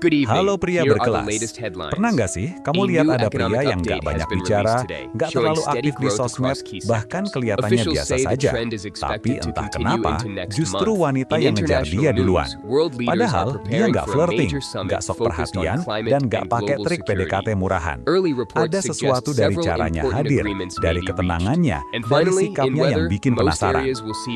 Halo pria berkelas. Pernah nggak sih kamu lihat ada pria yang nggak banyak bicara, nggak terlalu aktif di sosmed, bahkan kelihatannya biasa saja. Tapi entah kenapa, justru wanita yang ngejar dia duluan. Padahal dia nggak flirting, nggak sok perhatian, dan nggak pakai trik PDKT murahan. Ada sesuatu dari caranya hadir, dari ketenangannya, dari sikapnya yang bikin penasaran.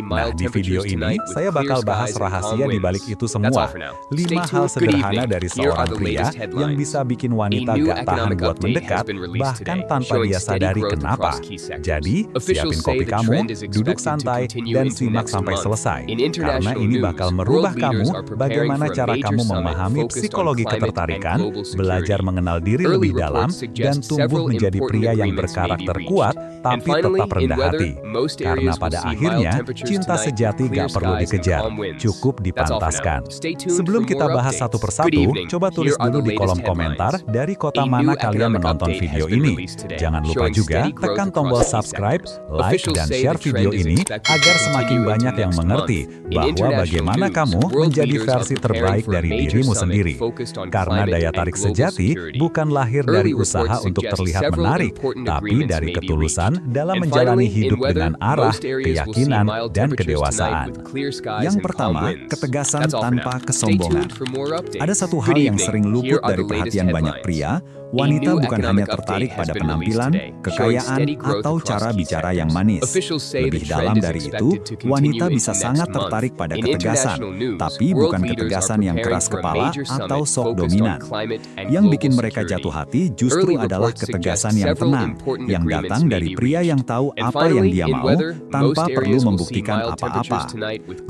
Nah, di video ini, saya bakal bahas rahasia di balik itu semua. 5 hal sederhana dari seorang pria yang bisa bikin wanita gak tahan buat mendekat, bahkan tanpa dia sadari kenapa. Jadi, siapin kopi kamu, duduk santai, dan simak sampai selesai. Karena ini bakal merubah kamu bagaimana cara kamu memahami psikologi ketertarikan, belajar mengenal diri lebih dalam, dan tumbuh menjadi pria yang berkarakter kuat, tapi tetap rendah hati. Karena pada akhirnya, cinta sejati gak perlu dikejar, cukup dipantaskan. Sebelum kita bahas satu persatu, coba tulis dulu di kolom komentar dari kota mana kalian menonton video ini. Jangan lupa juga tekan tombol subscribe, like, dan share video ini agar semakin banyak yang mengerti bahwa bagaimana kamu menjadi versi terbaik dari dirimu sendiri. Karena daya tarik sejati bukan lahir dari usaha untuk terlihat menarik, tapi dari ketulusan dalam menjalani hidup dengan arah, keyakinan, dan kedewasaan. Yang pertama, ketegasan tanpa kesombongan. Ada satu hal yang sering luput dari perhatian banyak pria, wanita bukan hanya tertarik pada penampilan, kekayaan, atau cara bicara yang manis. Lebih dalam dari itu, wanita bisa sangat tertarik pada ketegasan, tapi bukan ketegasan yang keras kepala atau sok dominan. Yang bikin mereka jatuh hati justru adalah ketegasan yang tenang, yang datang dari pria yang tahu apa yang dia mau tanpa perlu membuktikan apa-apa.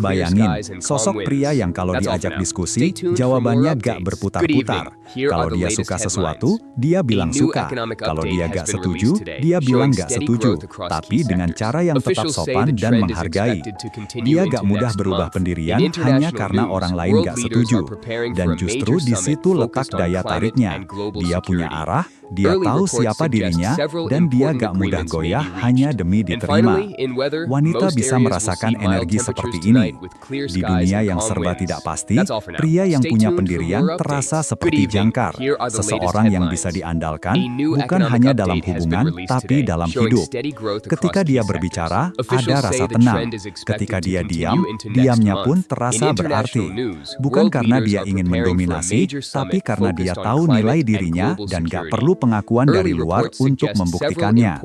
Bayangin, sosok pria yang kalau diajak diskusi, jawabannya gak berputar-putar. Kalau dia suka sesuatu, dia bilang suka. Kalau dia gak setuju, dia bilang gak setuju. Tapi dengan cara yang tetap sopan dan menghargai. Dia gak mudah berubah pendirian hanya karena orang lain gak setuju. Dan justru di situ letak daya tariknya. Dia punya arah, dia tahu siapa dirinya, dan dia gak mudah goyah hanya demi diterima. Wanita bisa merasakan energi seperti ini. Di dunia yang serba tidak pasti, pria yang punya pendirian terasa seperti jangkar. Seseorang yang bisa diandalkan, bukan hanya dalam hubungan, tapi dalam hidup. Ketika dia berbicara, ada rasa tenang. Ketika dia diam, diamnya pun terasa berarti. Bukan karena dia ingin mendominasi, tapi karena dia tahu nilai dirinya dan gak perlu pengakuan dari luar untuk membuktikannya.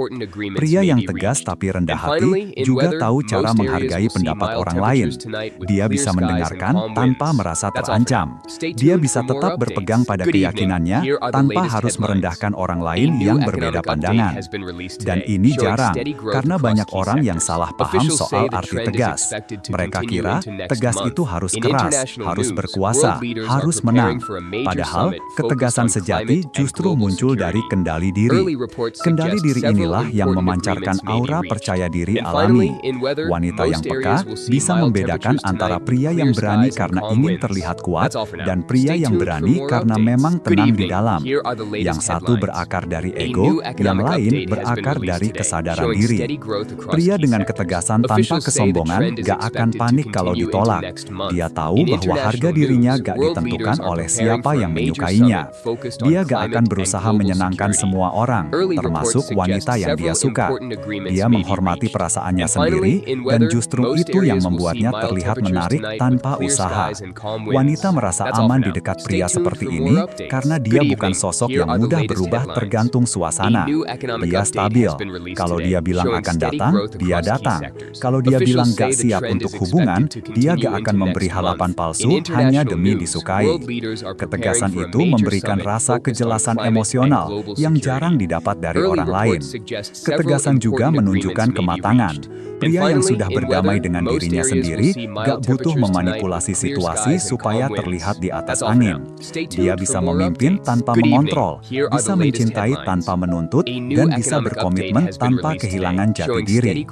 Pria yang tegas tapi rendah hati juga tahu cara menghargai pendapat orang lain. Dia bisa mendengarkan tanpa merasa terancam. Dia bisa tetap berpegang pada keyakinannya tanpa harus merendahkan orang lain yang berbeda pandangan. Dan ini jarang, karena banyak orang yang salah paham soal arti tegas. Mereka kira tegas itu harus keras, harus berkuasa, harus menang. Padahal, ketegasan sejati justru muncul dari kendali diri. Kendali diri inilah yang memancarkan aura percaya diri alami. Wanita yang peka bisa membedakan antara pria yang berani karena ingin terlihat kuat dan pria yang berani karena memang tenang di dalam. Yang satu berakar dari ego, yang lain berakar dari kesadaran diri. Pria dengan ketegasan tanpa kesombongan gak akan panik kalau ditolak. Dia tahu bahwa harga dirinya gak ditentukan oleh siapa yang menyukainya. Dia gak akan berusaha menyenangkan semua orang, termasuk wanita yang dia suka. Dia menghormati perasaannya sendiri, dan justru itu yang membuatnya terlihat menarik tanpa usaha. Wanita merasa aman di dekat pria seperti ini karena dia bukan sosok yang mudah berubah tergantung suasana. Dia stabil. Kalau dia bilang akan datang, dia datang. Kalau dia bilang gak siap untuk hubungan, dia gak akan memberi harapan palsu hanya demi disukai. Ketegasan itu memberikan rasa kejelasan emosional yang jarang didapat dari orang lain. Ketegasan juga menunjukkan kematangan. Pria yang sudah berdamai dengan dirinya sendiri gak butuh memanipulasi situasi supaya terlihat di atas angin. Dia bisa memimpin tanpa mengontrol, bisa mencintai tanpa menuntut, dan bisa berkomitmen tanpa kehilangan jati diri.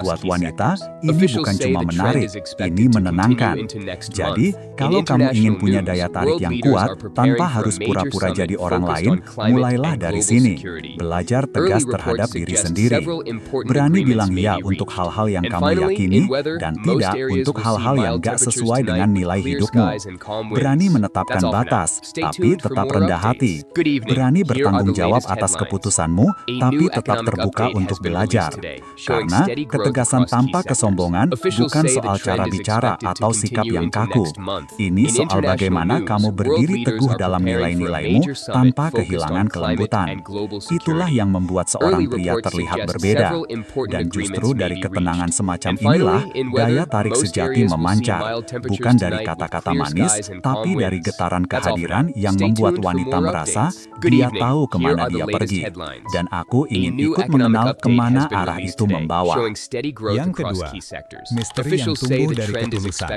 Buat wanita, ini bukan cuma menarik, ini menenangkan. Jadi, kalau kamu ingin punya daya tarik yang kuat tanpa harus pura-pura jadi orang lain, mulai Mulailah dari sini, belajar tegas terhadap diri sendiri. Berani bilang ya untuk hal-hal yang kamu yakini dan tidak untuk hal-hal yang gak sesuai dengan nilai hidupmu. Berani menetapkan batas, tapi tetap rendah hati. Berani bertanggung jawab atas keputusanmu, tapi tetap terbuka untuk belajar. Karena ketegasan tanpa kesombongan bukan soal cara bicara atau sikap yang kaku. Ini soal bagaimana kamu berdiri teguh dalam nilai-nilaimu tanpa kehilangan kelembutan. Itulah yang membuat seorang pria terlihat berbeda. Dan justru dari ketenangan semacam inilah daya tarik sejati memancar. Bukan dari kata-kata manis, tapi dari getaran kehadiran yang membuat wanita merasa dia tahu kemana dia pergi. Dan aku ingin ikut mengenal kemana arah itu membawa. Yang kedua, misteri yang tumbuh dari ketulusan.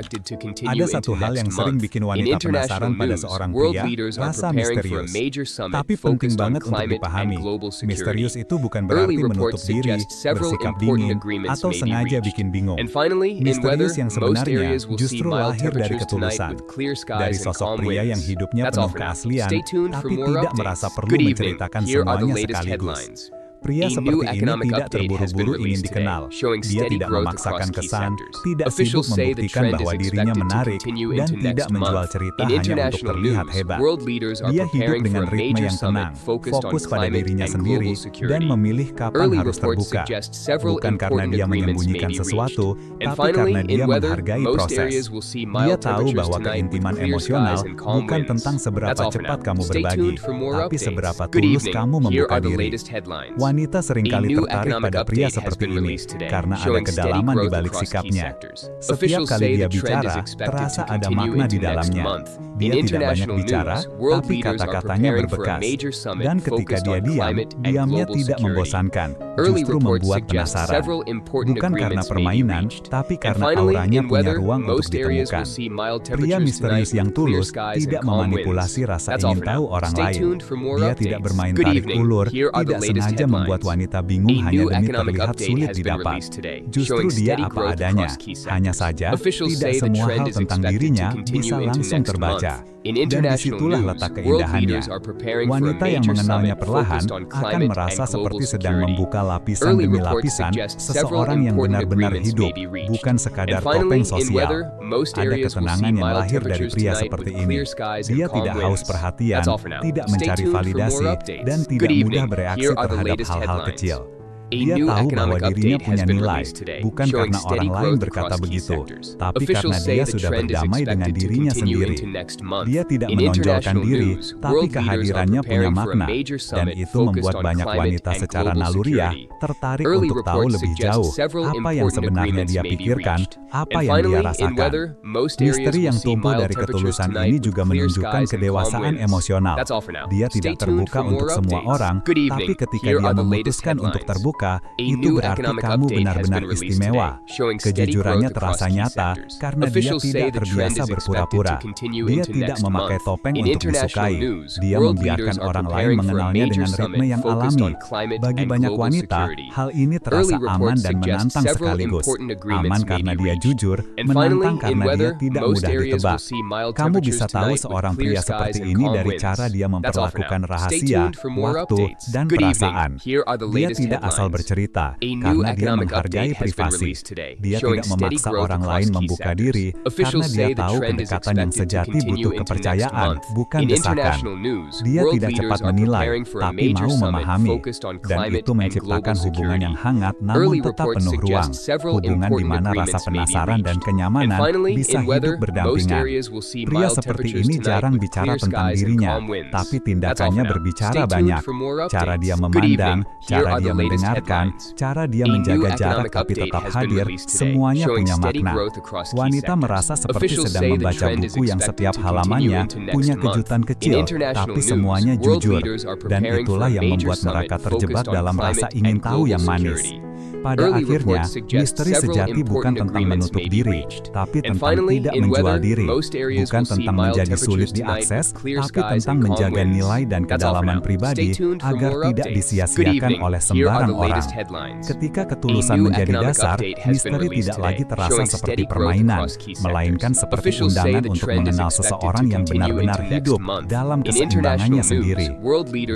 Ada satu hal yang sering bikin wanita penasaran pada seorang pria, rasa misterius. Tapi penting banget untuk dipahami, misterius itu bukan berarti menutup diri, bersikap dingin, atau sengaja bikin bingung. Misterius yang sebenarnya justru lahir dari ketulusan. Dari sosok pria yang hidupnya penuh keaslian, tapi tidak merasa perlu menceritakan semuanya sekaligus. Pria seperti ini tidak terburu-buru ingin dikenal. Dia tidak memaksakan kesan, tidak sibuk membuktikan bahwa dirinya menarik, dan tidak menjual cerita hanya untuk terlihat hebat. Dia hidup dengan ritme yang tenang, fokus pada dirinya sendiri, dan memilih kapan harus terbuka. Bukan karena dia menyembunyikan sesuatu, tapi karena dia menghargai proses. Dia tahu bahwa keintiman emosional bukan tentang seberapa cepat kamu berbagi, tapi seberapa tulus kamu membuka diri. Wanita seringkali tertarik pada pria seperti ini karena ada kedalaman di balik sikapnya. Setiap kali dia bicara, terasa ada makna di dalamnya. Dia tidak banyak bicara, tapi kata-katanya berbekas. Dan ketika dia diam, diamnya tidak membosankan, justru membuat penasaran. Bukan karena permainan, tapi karena auranya punya ruang untuk ditemukan. Pria misterius yang tulus tidak memanipulasi rasa ingin tahu orang lain. Dia tidak bermain tarik ulur, tidak sengaja membuat wanita bingung hanya demi terlihat sulit didapat. Justru dia apa adanya. Hanya saja, tidak semua hal tentang dirinya bisa langsung terbaca. Dan disitulah letak keindahannya. Wanita yang mengenalnya perlahan akan merasa seperti sedang membuka lapisan demi lapisan seseorang yang benar-benar hidup, bukan sekadar topeng sosial. Ada ketenangan yang lahir dari pria seperti ini. Dia tidak haus perhatian, tidak mencari validasi, dan tidak mudah bereaksi terhadap hal-hal kecil. Dia tahu bahwa dirinya punya nilai, bukan karena orang lain berkata begitu, tapi karena dia sudah berdamai dengan dirinya sendiri. Dia tidak menonjolkan diri, tapi kehadirannya punya makna, dan itu membuat banyak wanita secara naluriah tertarik untuk tahu lebih jauh apa yang sebenarnya dia pikirkan, apa yang dia rasakan. Misteri yang tumbuh dari ketulusan ini juga menunjukkan kedewasaan emosional. Dia tidak terbuka untuk semua orang, tapi ketika dia memutuskan untuk terbuka, itu berarti kamu benar-benar istimewa. Kejujurannya terasa nyata karena dia tidak terbiasa berpura-pura. Dia tidak memakai topeng untuk disukai. Dia membiarkan orang lain mengenalnya dengan ritme yang alami. Bagi banyak wanita, hal ini terasa aman dan menantang sekaligus. Aman karena dia jujur, menantang karena dia tidak mudah ditebak. Kamu bisa tahu seorang pria seperti ini dari cara dia memperlakukan rahasia, waktu, dan perasaan. Dia tidak asal bercerita karena dia menghargai privasi. Dia tidak memaksa orang lain membuka diri karena dia tahu kedekatan yang sejati butuh kepercayaan, bukan desakan. Dia tidak cepat menilai, tapi mau memahami. Dan itu menciptakan hubungan yang hangat namun tetap penuh ruang. Hubungan di mana rasa penasaran dan kenyamanan bisa hidup berdampingan. Pria seperti ini jarang bicara tentang dirinya, tapi tindakannya berbicara banyak. Cara dia memandang, cara dia mendengarkan, cara dia menjaga jarak tapi tetap hadir, semuanya punya makna. Wanita merasa seperti sedang membaca buku yang setiap halamannya punya kejutan kecil, tapi semuanya jujur. Dan itulah yang membuat mereka terjebak dalam rasa ingin tahu yang manis. Pada akhirnya, misteri sejati bukan tentang menutup diri, tapi tentang tidak menjual diri, bukan tentang menjadi sulit diakses, tapi tentang menjaga nilai dan kedalaman pribadi agar tidak disia-siakan oleh sembarang orang. Ketika ketulusan menjadi dasar, misteri tidak lagi terasa seperti permainan, melainkan seperti undangan untuk mengenal seseorang yang benar-benar hidup dalam keseimbangannya sendiri.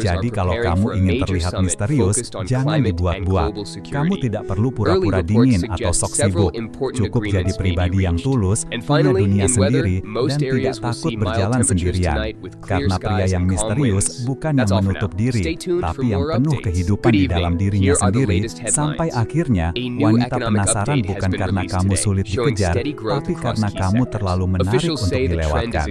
Jadi kalau kamu ingin terlihat misterius, jangan dibuat-buat. Kamu tidak perlu pura-pura dingin atau sok sibuk. Cukup jadi pribadi yang tulus, punya dunia sendiri, dan tidak takut berjalan sendirian. Karena pria yang misterius bukan yang menutup diri, tapi yang penuh kehidupan di dalam dirinya sendiri, sampai akhirnya wanita penasaran bukan karena kamu sulit dikejar, tapi karena kamu terlalu menarik untuk dilewatkan.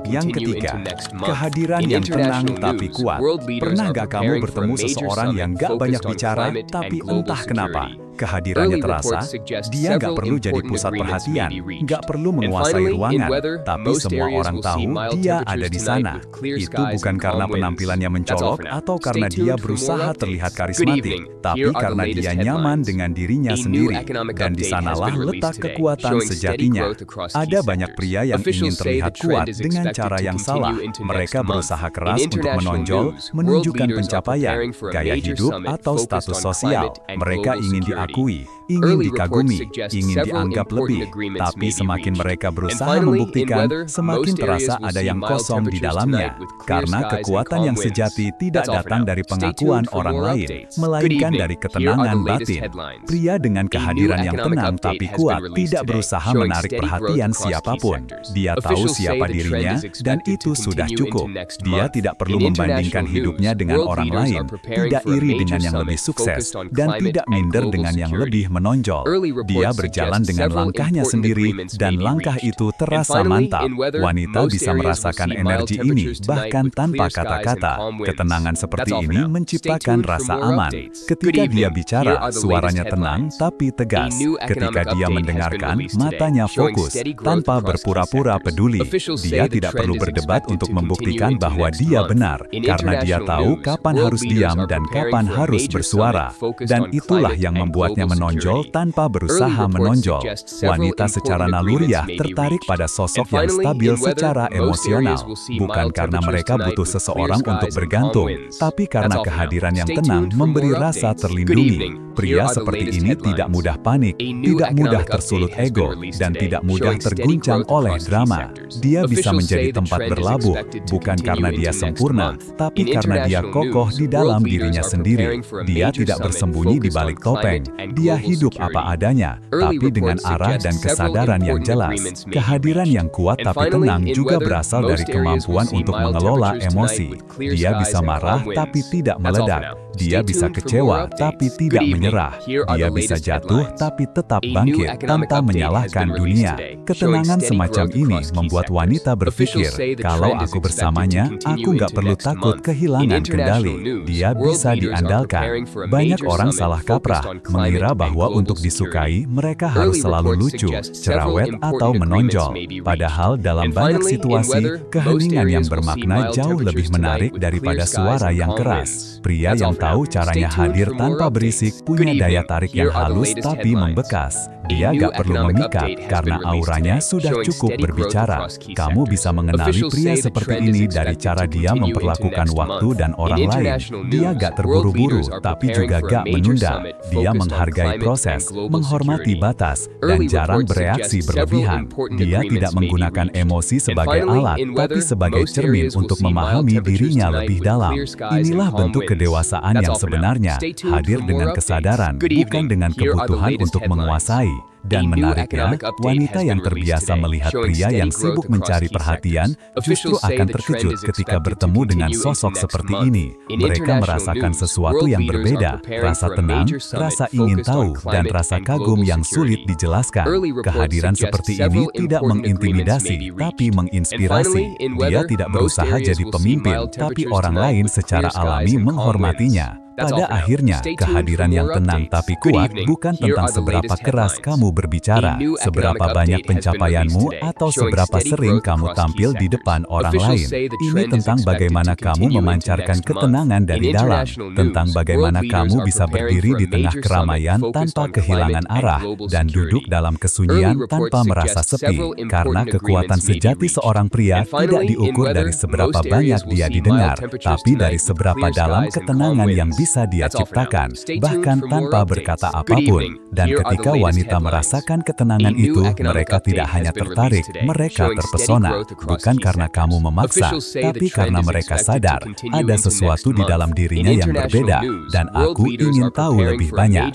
Yang ketiga, kehadiran yang tenang tapi kuat. Pernah gak kamu bertemu seseorang yang gak banyak bicara, tapi entah kenapa kehadirannya terasa? Dia gak perlu jadi pusat perhatian, gak perlu menguasai ruangan, tapi semua orang tahu dia ada di sana. Itu bukan karena penampilannya mencolok atau karena dia berusaha terlihat karismatik, tapi karena dia nyaman dengan dirinya sendiri. Dan di sanalah letak kekuatan sejatinya. Ada banyak pria yang ingin terlihat kuat dengan cara yang salah. Mereka berusaha keras untuk menonjol, menunjukkan pencapaian, gaya hidup, atau status sosial. Mereka ingin diakui, ingin dikagumi, ingin dianggap lebih. Tapi semakin mereka berusaha membuktikan, semakin terasa ada yang kosong di dalamnya. Karena kekuatan yang sejati tidak datang dari pengakuan orang lain, melainkan dari ketenangan batin. Pria dengan kehadiran yang tenang tapi kuat tidak berusaha menarik perhatian siapapun. Dia tahu siapa dirinya, dan itu sudah cukup. Dia tidak perlu membandingkan hidupnya dengan orang lain, tidak iri dengan yang lebih sukses, dan tidak minder dengan yang lebih menonjol. Dia berjalan dengan langkahnya sendiri, dan langkah itu terasa mantap. Wanita bisa merasakan energi ini bahkan tanpa kata-kata. Ketenangan seperti ini menciptakan rasa aman. Ketika dia bicara, suaranya tenang tapi tegas. Ketika dia mendengarkan, matanya fokus, tanpa berpura-pura peduli. Dia tidak perlu berdebat untuk membuktikan bahwa dia benar, karena dia tahu kapan harus diam dan kapan harus bersuara. Dan itulah yang membuatnya menonjol tanpa berusaha menonjol. Wanita secara naluriah tertarik pada sosok yang stabil secara emosional, bukan karena mereka butuh seseorang untuk bergantung, tapi karena kehadiran yang tenang memberi rasa terlindungi. Pria seperti ini tidak mudah panik, tidak mudah tersulut ego, dan tidak mudah terguncang oleh drama. Dia bisa menjadi tempat berlabuh, bukan karena dia sempurna, tapi karena dia kokoh di dalam dirinya sendiri. Dia tidak bersembunyi di balik topeng. Dia hidup apa adanya, tapi dengan arah dan kesadaran yang jelas. Kehadiran yang kuat tapi tenang juga berasal dari kemampuan untuk mengelola emosi. Dia bisa marah tapi tidak meledak. Dia bisa kecewa tapi tidak menyerah. Dia bisa jatuh tapi tetap bangkit tanpa menyalahkan dunia. Ketenangan semacam ini membuat wanita berpikir, kalau aku bersamanya, aku nggak perlu takut kehilangan kendali. Dia bisa diandalkan. Banyak orang salah kaprah, mengira bahwa untuk disukai, mereka harus selalu lucu, cerewet, atau menonjol. Padahal dalam banyak situasi, keheningan yang bermakna jauh lebih menarik daripada suara yang keras. Pria yang tahu caranya hadir tanpa berisik, punya daya tarik yang halus tapi membekas. Dia gak perlu memikat karena auranya sudah cukup berbicara. Kamu bisa mengenali pria seperti ini dari cara dia memperlakukan waktu dan orang lain. Dia gak terburu-buru tapi juga gak menunda. Dia menghargai proses, menghormati batas, dan jarang bereaksi berlebihan. Dia tidak menggunakan emosi sebagai alat, tapi sebagai cermin untuk memahami dirinya lebih dalam. Inilah bentuk kedewasaan yang sebenarnya, hadir dengan kesadaran, bukan dengan kebutuhan untuk menguasai. Dan menariknya, wanita yang terbiasa melihat pria yang sibuk mencari perhatian justru akan terkejut ketika bertemu dengan sosok seperti ini. Mereka merasakan sesuatu yang berbeda, rasa tenang, rasa ingin tahu, dan rasa kagum yang sulit dijelaskan. Kehadiran seperti ini tidak mengintimidasi, tapi menginspirasi. Dia tidak berusaha jadi pemimpin, tapi orang lain secara alami menghormatinya. Pada akhirnya, kehadiran yang tenang tapi kuat bukan tentang seberapa keras kamu berbicara, seberapa banyak pencapaianmu, atau seberapa sering kamu tampil di depan orang lain. Ini tentang bagaimana kamu memancarkan ketenangan dari dalam, tentang bagaimana kamu bisa berdiri di tengah keramaian tanpa kehilangan arah, dan duduk dalam kesunyian tanpa merasa sepi, karena kekuatan sejati seorang pria tidak diukur dari seberapa banyak dia didengar, tapi dari seberapa dalam ketenangan yang bisa dia ciptakan, bahkan tanpa berkata apapun. Dan ketika wanita merasakan ketenangan itu, mereka tidak hanya tertarik, mereka terpesona, bukan karena kamu memaksa, tapi karena mereka sadar ada sesuatu di dalam dirinya yang berbeda, dan aku ingin tahu lebih banyak.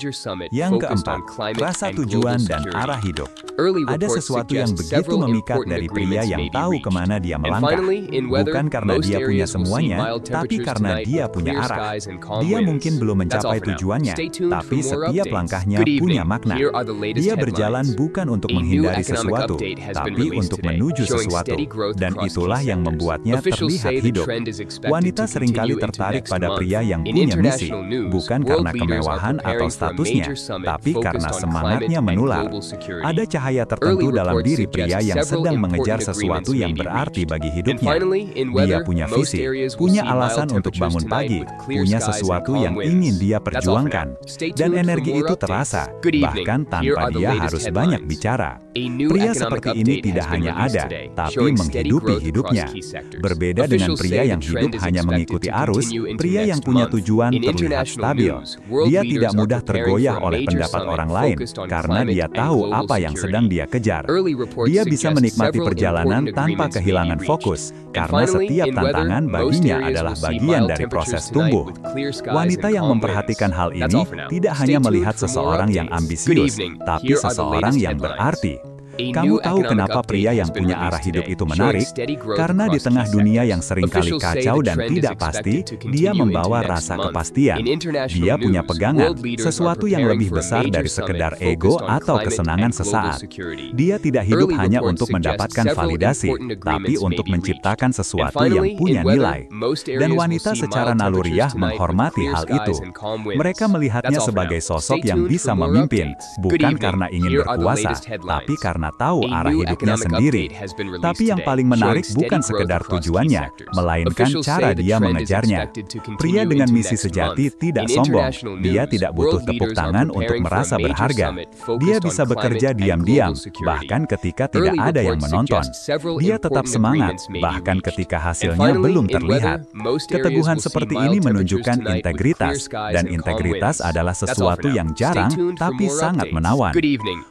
Yang keempat, rasa tujuan dan arah hidup. Ada sesuatu yang begitu memikat dari pria yang tahu kemana dia melangkah, bukan karena dia punya semuanya, tapi karena dia punya arah. Dia mungkin belum mencapai tujuannya, tapi setiap langkahnya punya makna. Dia berjalan bukan untuk menghindari sesuatu, tapi untuk menuju sesuatu, dan itulah yang membuatnya terlihat hidup. Wanita seringkali tertarik pada pria yang punya misi, bukan karena kemewahan atau statusnya, tapi karena semangatnya menular. Ada cahaya tertentu dalam diri pria yang sedang mengejar sesuatu yang berarti bagi hidupnya. Dia punya visi, punya alasan untuk bangun pagi, punya sesuatu yang ingin dia perjuangkan, dan energi itu terasa, bahkan tanpa dia harus banyak bicara. Pria seperti ini tidak hanya ada, tapi menghidupi hidupnya. Berbeda dengan pria yang hidup hanya mengikuti arus, pria yang punya tujuan terlihat stabil. Dia tidak mudah tergoyah oleh pendapat orang lain, karena dia tahu apa yang sedang dia kejar. Dia bisa menikmati perjalanan tanpa kehilangan fokus, karena setiap tantangan baginya adalah bagian dari proses tumbuh. Wanita yang memperhatikan hal ini tidak hanya melihat seseorang yang ambisius, tapi seseorang yang berarti. Kamu tahu kenapa pria yang punya arah hidup itu menarik? Karena di tengah dunia yang seringkali kacau dan tidak pasti, dia membawa rasa kepastian. Dia punya pegangan, sesuatu yang lebih besar dari sekedar ego atau kesenangan sesaat. Dia tidak hidup hanya untuk mendapatkan validasi, tapi untuk menciptakan sesuatu yang punya nilai. Dan wanita secara naluriah menghormati hal itu. Mereka melihatnya sebagai sosok yang bisa memimpin, bukan karena ingin berkuasa, tapi karena tahu arah hidupnya sendiri. Tapi yang paling menarik bukan sekedar tujuannya, melainkan cara dia mengejarnya. Pria dengan misi sejati tidak sombong. Dia tidak butuh tepuk tangan untuk merasa berharga. Dia bisa bekerja diam-diam, bahkan ketika tidak ada yang menonton. Dia tetap semangat, bahkan ketika hasilnya belum terlihat. Keteguhan seperti ini menunjukkan integritas, dan integritas adalah sesuatu yang jarang, tapi sangat menawan.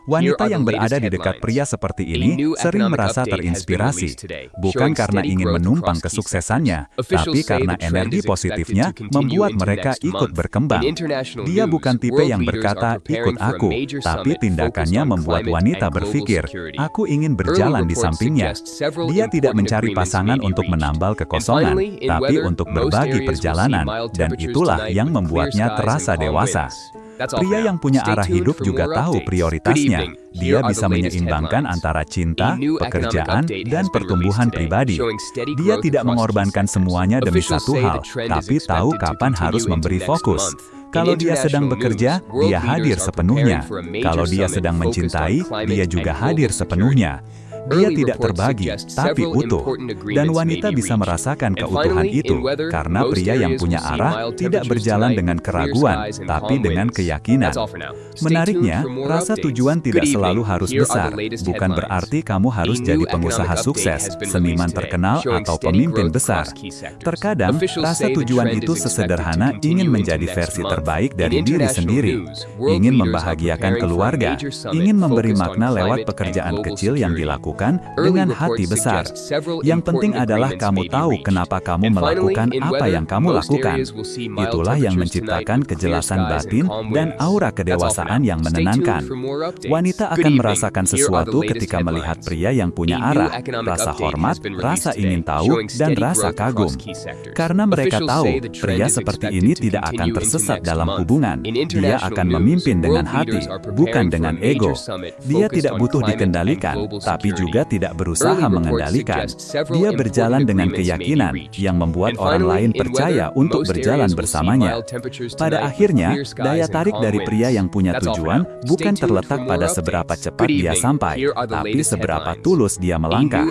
Wanita yang berada di dekat pria seperti ini sering merasa terinspirasi, bukan karena ingin menumpang kesuksesannya, tapi karena energi positifnya membuat mereka ikut berkembang. Dia bukan tipe yang berkata, "Ikut aku," tapi tindakannya membuat wanita berpikir, "Aku ingin berjalan di sampingnya." Dia tidak mencari pasangan untuk menambal kekosongan, tapi untuk berbagi perjalanan, dan itulah yang membuatnya terasa dewasa. Pria yang punya arah hidup juga tahu prioritasnya. Dia bisa menyeimbangkan antara cinta, pekerjaan, dan pertumbuhan pribadi. Dia tidak mengorbankan semuanya demi satu hal, tapi tahu kapan harus memberi fokus. Kalau dia sedang bekerja, dia hadir sepenuhnya. Kalau dia sedang mencintai, dia juga hadir sepenuhnya. Dia tidak terbagi, tapi utuh. Dan wanita bisa merasakan keutuhan itu, karena pria yang punya arah tidak berjalan dengan keraguan, tapi dengan keyakinan. Menariknya, rasa tujuan tidak selalu harus besar. Bukan berarti kamu harus jadi pengusaha sukses, seniman terkenal, atau pemimpin besar. Terkadang, rasa tujuan itu sesederhana ingin menjadi versi terbaik dari diri sendiri, ingin membahagiakan keluarga, ingin memberi makna lewat pekerjaan kecil yang dilakukan dengan hati besar. Yang penting adalah kamu tahu kenapa kamu melakukan apa yang kamu lakukan. Itulah yang menciptakan kejelasan batin dan aura kedewasaan yang menenangkan. Wanita akan merasakan sesuatu ketika melihat pria yang punya arah, rasa hormat, rasa ingin tahu, dan rasa kagum. Karena mereka tahu, pria seperti ini tidak akan tersesat dalam hubungan. Dia akan memimpin dengan hati, bukan dengan ego. Dia tidak butuh dikendalikan, tapi juga tidak berusaha mengendalikan. Dia berjalan dengan keyakinan yang membuat orang lain percaya untuk berjalan bersamanya. Pada akhirnya, daya tarik dari pria yang punya tujuan bukan terletak pada seberapa cepat dia sampai, tapi seberapa tulus dia melangkah.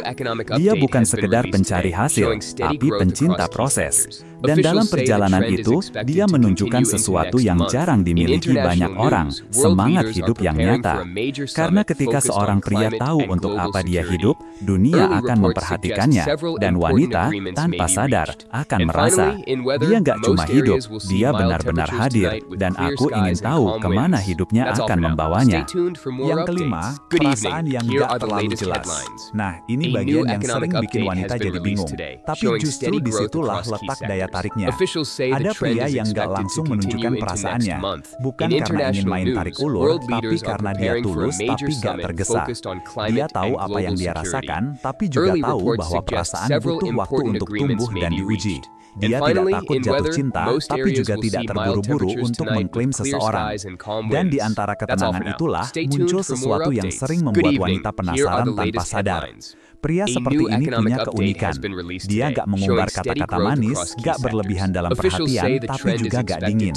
Dia bukan sekedar pencari hasil, tapi pencinta proses. Dan dalam perjalanan itu, dia menunjukkan sesuatu yang jarang dimiliki banyak orang, semangat hidup yang nyata. Karena ketika seorang pria tahu untuk apa dia hidup, dunia akan memperhatikannya, dan wanita, tanpa sadar, akan merasa, dia nggak cuma hidup, dia benar-benar hadir, dan aku ingin tahu kemana hidupnya akan membawanya. Yang kelima, perasaan yang nggak terlalu jelas. Nah, ini bagian yang sering bikin wanita jadi bingung, tapi justru disitulah letak daya tariknya. Ada pria yang nggak langsung menunjukkan perasaannya, bukan karena ingin main tarik ulur, tapi karena dia tulus tapi nggak tergesa. Dia tahu apa yang dia rasakan, tapi juga tahu bahwa perasaan butuh waktu untuk tumbuh dan diuji. Dia tidak takut jatuh cinta, tapi juga tidak terburu-buru untuk mengklaim seseorang. Dan di antara ketenangan itulah muncul sesuatu yang sering membuat wanita penasaran tanpa sadar. Pria seperti ini punya keunikan. Dia gak mengumbar kata-kata manis, gak berlebihan dalam perhatian, tapi juga gak dingin.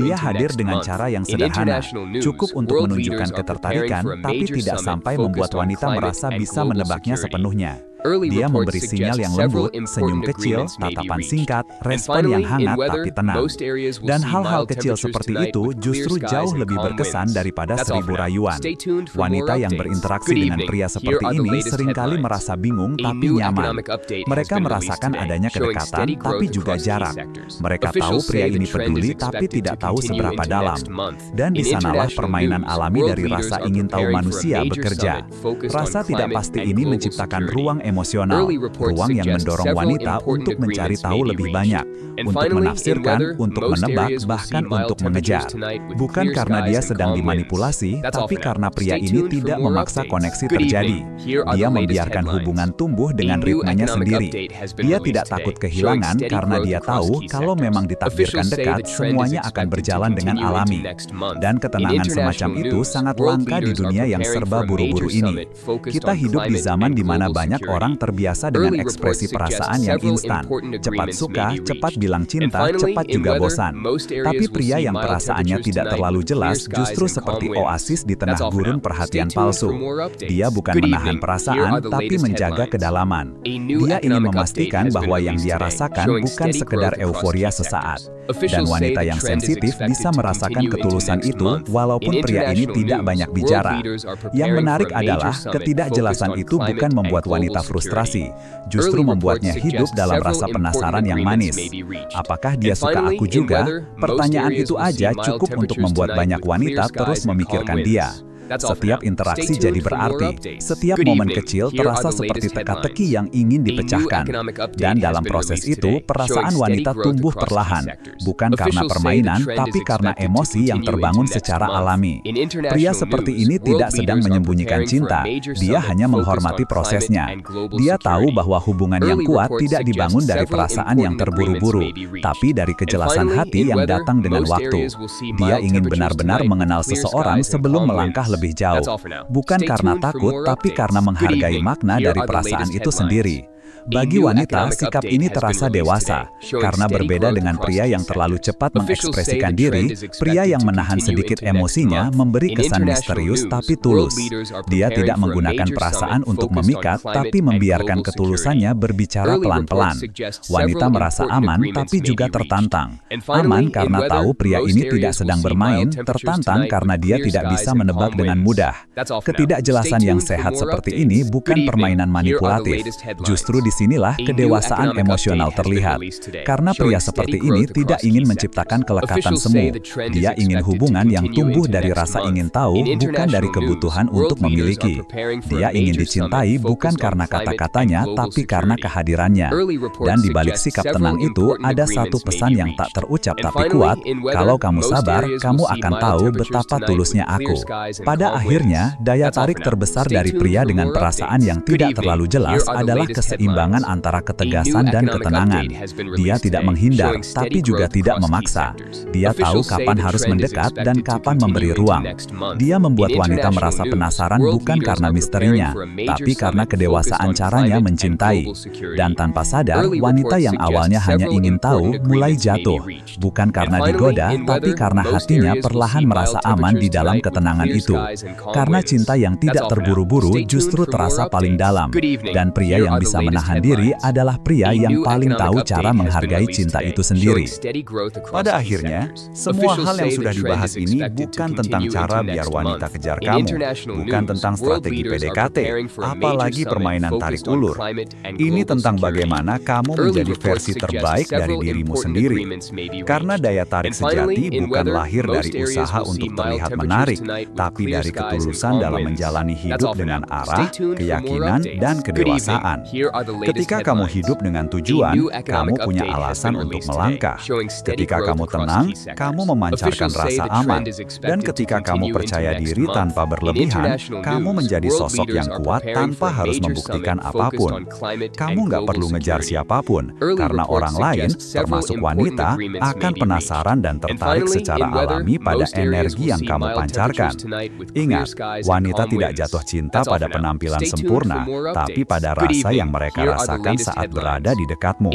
Dia hadir dengan cara yang sederhana, cukup untuk menunjukkan ketertarikan, tapi tidak sampai membuat wanita merasa bisa menebaknya sepenuhnya. Dia memberi sinyal yang lembut, senyum kecil, tatapan singkat, respon yang hangat tapi tenang. Dan hal-hal kecil seperti itu justru jauh lebih berkesan daripada 1000 rayuan. Wanita yang berinteraksi dengan pria seperti ini seringkali merasa bingung tapi nyaman. Mereka merasakan adanya kedekatan tapi juga jarak. Mereka tahu pria ini peduli tapi tidak tahu seberapa dalam. Dan di sanalah permainan alami dari rasa ingin tahu manusia bekerja. Rasa tidak pasti ini menciptakan ruang emosional, ruang yang mendorong wanita untuk mencari tahu lebih banyak, untuk menafsirkan, untuk menebak, bahkan untuk mengejar. Bukan karena dia sedang dimanipulasi, tapi karena pria ini tidak memaksa koneksi terjadi. Dia membiarkan hubungan tumbuh dengan ritmenya sendiri. Dia tidak takut kehilangan karena dia tahu kalau memang ditakdirkan dekat, semuanya akan berjalan dengan alami. Dan ketenangan semacam itu sangat langka di dunia yang serba buru-buru ini. Kita hidup di zaman di mana banyak orang terbiasa dengan ekspresi perasaan yang instan, cepat suka, cepat bilang cinta, cepat juga bosan. Tapi pria yang perasaannya tidak terlalu jelas justru seperti oasis di tengah gurun perhatian palsu. Dia bukan menahan perasaan, tapi menjaga kedalaman. Dia ingin memastikan bahwa yang dia rasakan bukan sekedar euforia sesaat. Dan wanita yang sensitif bisa merasakan ketulusan itu walaupun pria ini tidak banyak bicara. Yang menarik adalah ketidakjelasan itu bukan membuat wanita frustrasi, justru membuatnya hidup dalam rasa penasaran yang manis. Apakah dia suka aku juga? Pertanyaan itu aja cukup untuk membuat banyak wanita terus memikirkan dia. Setiap interaksi jadi berarti. Setiap momen kecil terasa seperti teka-teki yang ingin dipecahkan. Dan dalam proses itu, perasaan wanita tumbuh perlahan. Bukan karena permainan, tapi karena emosi yang terbangun secara alami. Pria seperti ini tidak sedang menyembunyikan cinta. Dia hanya menghormati prosesnya. Dia tahu bahwa hubungan yang kuat tidak dibangun dari perasaan yang terburu-buru, tapi dari kejelasan hati yang datang dengan waktu. Dia ingin benar-benar mengenal seseorang sebelum melangkah lebih jauh. Bukan karena takut, tapi karena menghargai makna dari perasaan itu sendiri. Bagi wanita, sikap ini terasa dewasa, karena berbeda dengan pria yang terlalu cepat mengekspresikan diri. Pria yang menahan sedikit emosinya memberi kesan misterius tapi tulus. Dia tidak menggunakan perasaan untuk memikat, tapi membiarkan ketulusannya berbicara pelan-pelan. Wanita merasa aman tapi juga tertantang. Aman karena tahu pria ini tidak sedang bermain, tertantang karena dia tidak bisa menebak dengan mudah. Ketidakjelasan yang sehat seperti ini bukan permainan manipulatif. Justru disinilah kedewasaan emosional terlihat. Karena pria seperti ini tidak ingin menciptakan kelekatan semu. Dia ingin hubungan yang tumbuh dari rasa ingin tahu, bukan dari kebutuhan untuk memiliki. Dia ingin dicintai bukan karena kata-katanya, tapi karena kehadirannya. Dan di balik sikap tenang itu, ada satu pesan yang tak terucap tapi kuat. Kalau kamu sabar, kamu akan tahu betapa tulusnya aku. Pada akhirnya, daya tarik terbesar dari pria dengan perasaan yang tidak terlalu jelas adalah keseimbangan keseimbangan antara ketegasan dan ketenangan. Dia tidak menghindar, tapi juga tidak memaksa. Dia tahu kapan harus mendekat dan kapan memberi ruang. Dia membuat wanita merasa penasaran bukan karena misterinya, tapi karena kedewasaan caranya mencintai. Dan tanpa sadar, wanita yang awalnya hanya ingin tahu mulai jatuh. Bukan karena digoda, tapi karena hatinya perlahan merasa aman di dalam ketenangan itu. Karena cinta yang tidak terburu-buru justru terasa paling dalam. Dan pria yang bisa menahan diri adalah pria yang paling tahu cara menghargai cinta itu sendiri. Pada akhirnya, semua hal yang sudah dibahas ini bukan tentang cara biar wanita kejar kamu, bukan tentang strategi PDKT, apalagi permainan tarik ulur. Ini tentang bagaimana kamu menjadi versi terbaik dari dirimu sendiri. Karena daya tarik sejati bukan lahir dari usaha untuk terlihat menarik, tapi dari ketulusan dalam menjalani hidup dengan arah, keyakinan, dan kedewasaan. Ketika kamu hidup dengan tujuan, kamu punya alasan untuk melangkah. Ketika kamu tenang, kamu memancarkan rasa aman. Dan ketika kamu percaya diri tanpa berlebihan, kamu menjadi sosok yang kuat tanpa harus membuktikan apapun. Kamu nggak perlu ngejar siapapun, karena orang lain, termasuk wanita, akan penasaran dan tertarik secara alami pada energi yang kamu pancarkan. Ingat, wanita tidak jatuh cinta pada penampilan sempurna, tapi pada rasa yang mereka rasakan saat berada di dekatmu.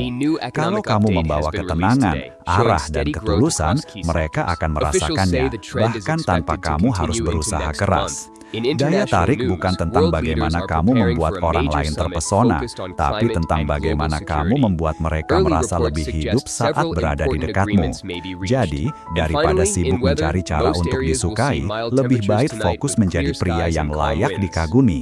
Kalau kamu membawa ketenangan, arah, dan ketulusan, mereka akan merasakannya, bahkan tanpa kamu harus berusaha keras. Daya tarik bukan tentang bagaimana kamu membuat orang lain terpesona, tapi tentang bagaimana kamu membuat mereka merasa lebih hidup saat berada di dekatmu. Jadi, daripada sibuk mencari cara untuk disukai, lebih baik fokus menjadi pria yang layak dikagumi.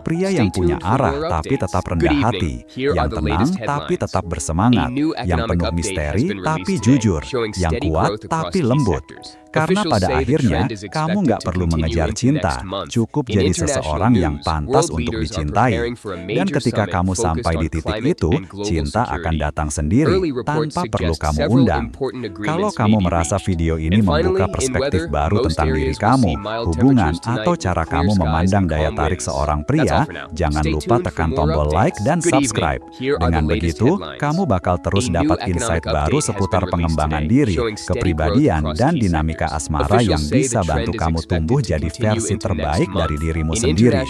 Pria yang punya arah tapi tetap rendah hati, yang tenang tapi tetap bersemangat, yang penuh misteri tapi jujur, yang kuat tapi lembut. Karena pada akhirnya, kamu nggak perlu mengejar cinta, cukup jadi seseorang yang pantas untuk dicintai. Dan ketika kamu sampai di titik itu, cinta akan datang sendiri, tanpa perlu kamu undang. Kalau kamu merasa video ini membuka perspektif baru tentang diri kamu, hubungan, atau cara kamu memandang daya tarik seorang pria, jangan lupa tekan tombol like dan subscribe. Dengan begitu, kamu bakal terus dapat insight baru seputar pengembangan diri, kepribadian, dan dinamika asmara yang bisa bantu kamu tumbuh jadi versi terbaik dari dirimu sendiri.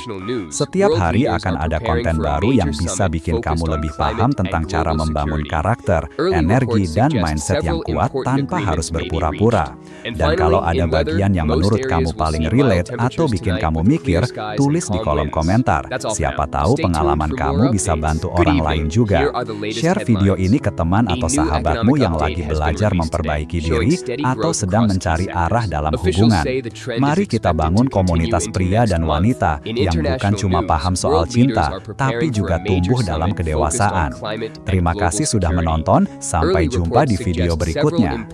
Setiap hari akan ada konten baru yang bisa bikin kamu lebih paham tentang cara membangun karakter, energi, dan mindset yang kuat tanpa harus berpura-pura. Dan kalau ada bagian yang menurut kamu paling relate atau bikin kamu mikir, tulis di kolom komentar. Siapa tahu pengalaman kamu bisa bantu orang lain juga. Share video ini ke teman atau sahabatmu yang lagi belajar memperbaiki diri atau sedang mencari arah dalam hubungan. Mari kita bangun komunitas pria dan wanita yang bukan cuma paham soal cinta, tapi juga tumbuh dalam kedewasaan. Terima kasih sudah menonton, sampai jumpa di video berikutnya.